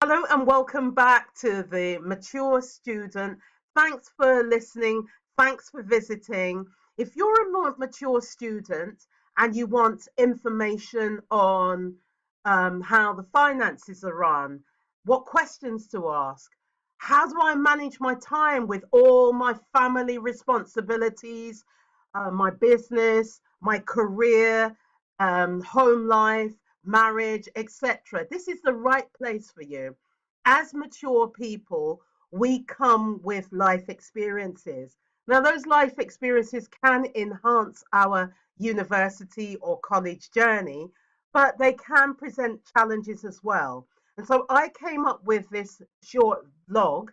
Hello and welcome back to the Mature Student. Thanks for listening. Thanks for visiting. If you're a more mature student and you want information on how the finances are run, what questions to ask, how do I manage my time with all my family responsibilities, my business, my career, home life, marriage, etc. This is the right place for you. As mature people, we come with life experiences. Now, those life experiences can enhance our university or college journey, but they can present challenges as well. And so I came up with this short vlog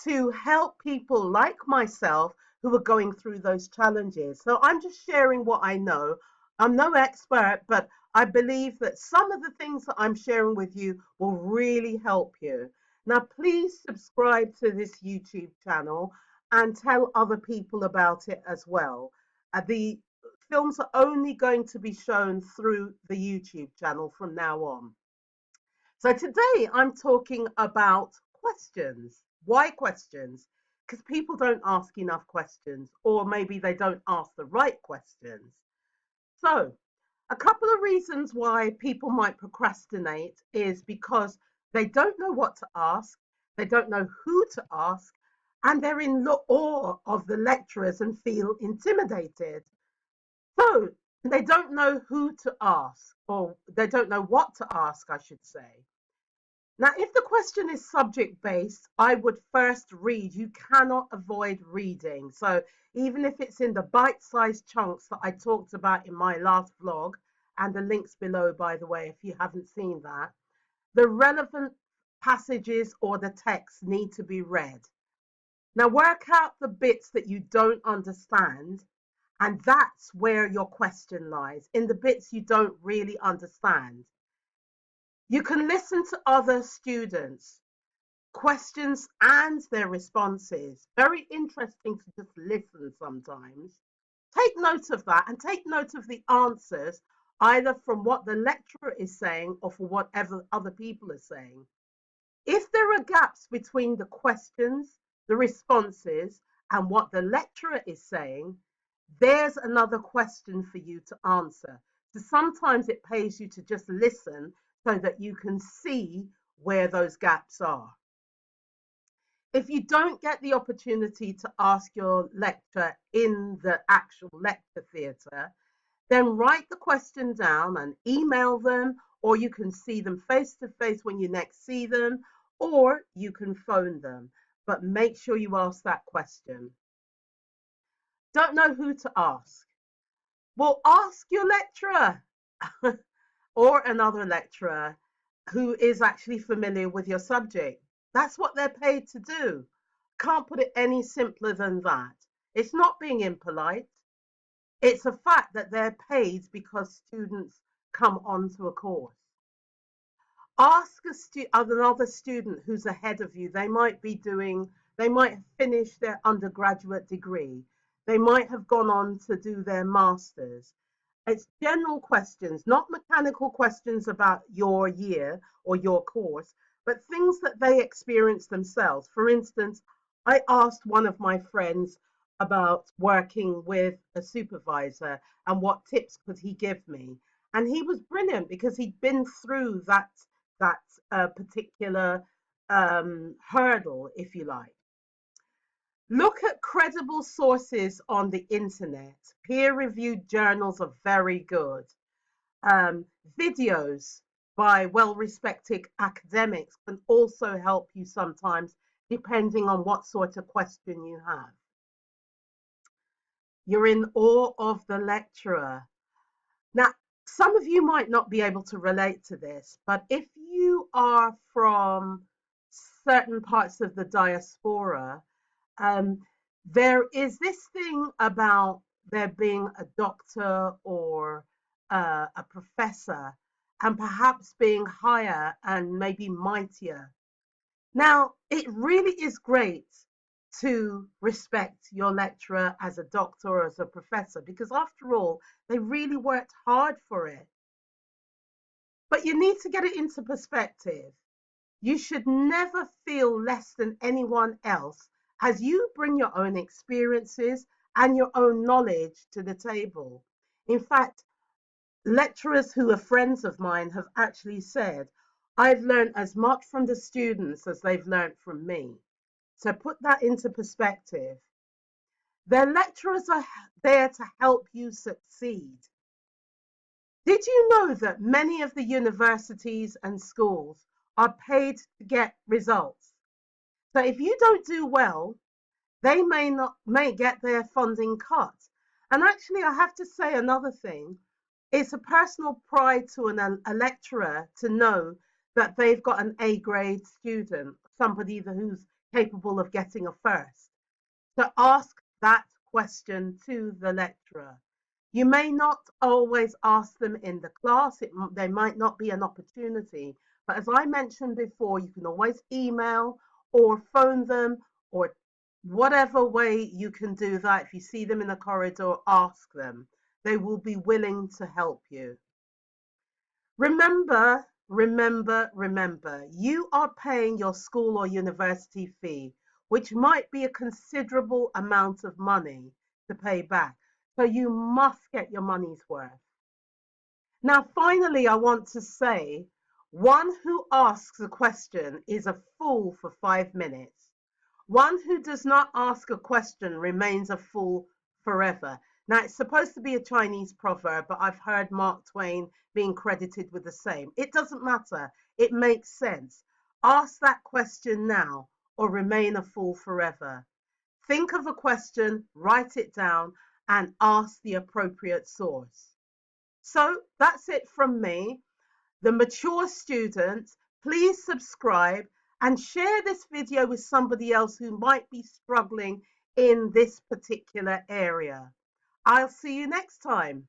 to help people like myself who are going through those challenges. So I'm just sharing what I know. I'm no expert, but I believe that some of the things that I'm sharing with you will really help you. Now, please subscribe to this YouTube channel and tell other people about it as well. The films are only going to be shown through the YouTube channel from now on. So today I'm talking about questions. Why questions? Because people don't ask enough questions, or maybe they don't ask the right questions. So, a couple of reasons why people might procrastinate is because they don't know what to ask, they don't know who to ask, and they're in awe of the lecturers and feel intimidated. So, they don't know who to ask, or they don't know what to ask, I should say. Now, if the question is subject based, I would first read. You cannot avoid reading. So, even if it's in the bite sized chunks that I talked about in my last vlog, and the links below, by the way, if you haven't seen that, the relevant passages or the text need to be read. Now, work out the bits that you don't understand, and that's where your question lies, in the bits you don't really understand. You can listen to other students questions and their responses. Very interesting to just listen sometimes. Take note of that and take note of the answers, either from what the lecturer is saying or for whatever other people are saying. If there are gaps between the questions, the responses, and what the lecturer is saying, there's another question for you to answer. So sometimes it pays you to just listen so that you can see where those gaps are. If you don't get the opportunity to ask your lecturer in the actual lecture theatre, then write the question down and email them, or you can see them face to face when you next see them, or you can phone them. But make sure you ask that question. Don't know who to ask? Well, ask your lecturer or another lecturer who is actually familiar with your subject. That's what they're paid to do. Can't put it any simpler than that. It's not being impolite. It's a fact that they're paid because students come onto a course. Ask another student who's ahead of you. They might have finished their undergraduate degree. They might have gone on to do their masters. It's general questions, not mechanical questions about your year or your course, but things that they experience themselves. For instance, I asked one of my friends about working with a supervisor and what tips could he give me. And he was brilliant because he'd been through that particular hurdle, if you like. Look at credible sources on the internet. Peer-reviewed journals are very good. Um, Videos by well-respected academics can also help you sometimes, depending on what sort of question you have. You're in awe of the lecturer. Now, some of you might not be able to relate to this, but if you are from certain parts of the diaspora, um, there is this thing about there being a doctor or a professor and perhaps being higher and maybe mightier. Now, it really is great to respect your lecturer as a doctor or as a professor because, after all, they really worked hard for it. But you need to get it into perspective. You should never feel less than anyone else as you bring your own experiences and your own knowledge to the table. In fact, lecturers who are friends of mine have actually said, I've learned as much from the students as they've learned from me. So put that into perspective. Their lecturers are there to help you succeed. Did you know that many of the universities and schools are paid to get results? So if you don't do well, they may get their funding cut. And actually, I have to say another thing. It's a personal pride to a lecturer to know that they've got an A grade student, somebody who's capable of getting a first. So ask that question to the lecturer. You may not always ask them in the class, there might not be an opportunity, but as I mentioned before, you can always email or phone them or whatever way you can do that. If you see them in the corridor, ask them. They will be willing to help you. Remember, remember, you are paying your school or university fee, which might be a considerable amount of money to pay back. So you must get your money's worth. Now, finally, I want to say, one who asks a question is a fool for 5 minutes. One who does not ask a question remains a fool forever. Now, it's supposed to be a Chinese proverb, but I've heard Mark Twain being credited with the same. It doesn't matter. It makes sense. Ask that question now or remain a fool forever. Think of a question, write it down, and ask the appropriate source. So that's it from me. The mature student, please subscribe and share this video with somebody else who might be struggling in this particular area. I'll see you next time.